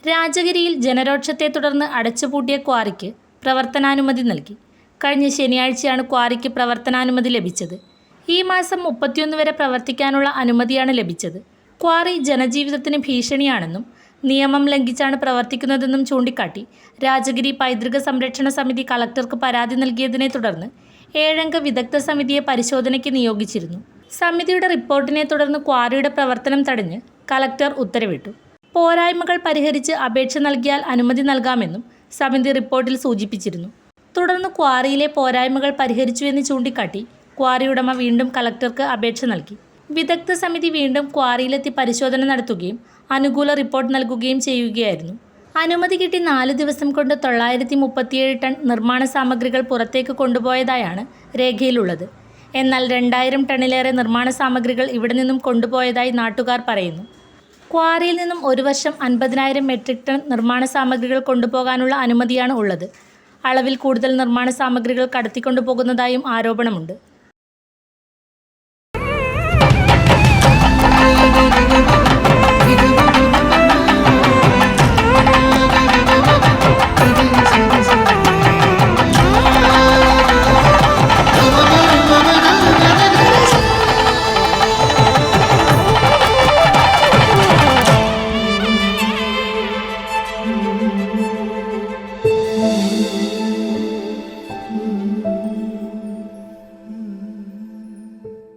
രാജഗിരിയിൽ ജനരോക്ഷത്തെ തുടർന്ന് അടച്ചുപൂട്ടിയ ക്വാറിക്ക് പ്രവർത്തനാനുമതി നൽകി. കഴിഞ്ഞ ശനിയാഴ്ചയാണ് ക്വാറിക്ക് പ്രവർത്തനാനുമതി ലഭിച്ചത്. ഈ മാസം 31 വരെ പ്രവർത്തിക്കാനുള്ള അനുമതിയാണ് ലഭിച്ചത്. ക്വാറി ജനജീവിതത്തിന് ഭീഷണിയാണെന്നും നിയമം ലംഘിച്ചാണ് പ്രവർത്തിക്കുന്നതെന്നും ചൂണ്ടിക്കാട്ടി രാജഗിരി പൈതൃക സംരക്ഷണ സമിതി കളക്ടർക്ക് പരാതി നൽകിയതിനെ തുടർന്ന് 7-അംഗ വിദഗ്ധ സമിതിയെ പരിശോധനയ്ക്ക് നിയോഗിച്ചിരുന്നു. സമിതിയുടെ റിപ്പോർട്ടിനെ തുടർന്ന് ക്വാറിയുടെ പ്രവർത്തനം തടഞ്ഞ് കളക്ടർ ഉത്തരവിട്ടു. പോരായ്മകൾ പരിഹരിച്ച് അപേക്ഷ നൽകിയാൽ അനുമതി നൽകാമെന്നും സമിതി റിപ്പോർട്ടിൽ സൂചിപ്പിച്ചിരുന്നു. തുടർന്ന് ക്വാറിയിലെ പോരായ്മകൾ പരിഹരിച്ചുവെന്ന് ചൂണ്ടിക്കാട്ടി ക്വാറി ഉടമ വീണ്ടും കളക്ടർക്ക് അപേക്ഷ നൽകി. വിദഗ്ധ സമിതി വീണ്ടും ക്വാറിയിലെത്തി പരിശോധന നടത്തുകയും അനുകൂല റിപ്പോർട്ട് നൽകുകയും ചെയ്യുകയായിരുന്നു. അനുമതി കിട്ടി 4 ദിവസം കൊണ്ട് 937 ടൺ നിർമ്മാണ സാമഗ്രികൾ പുറത്തേക്ക് കൊണ്ടുപോയതായാണ് രേഖയിലുള്ളത്. എന്നാൽ 2000 ടണ്ണിലേറെ നിർമ്മാണ സാമഗ്രികൾ ഇവിടെ നിന്നും കൊണ്ടുപോയതായി നാട്ടുകാർ പറയുന്നു. ക്വാറിയിൽ നിന്നും ഒരു വർഷം 50,000 മെട്രിക് ടൺ നിർമ്മാണ സാമഗ്രികൾ കൊണ്ടുപോകാനുള്ള അനുമതിയാണ് ഉള്ളത്. അളവിൽ കൂടുതൽ നിർമ്മാണ സാമഗ്രികൾ കടത്തിക്കൊണ്ടുപോകുന്നതായും ആരോപണമുണ്ട്.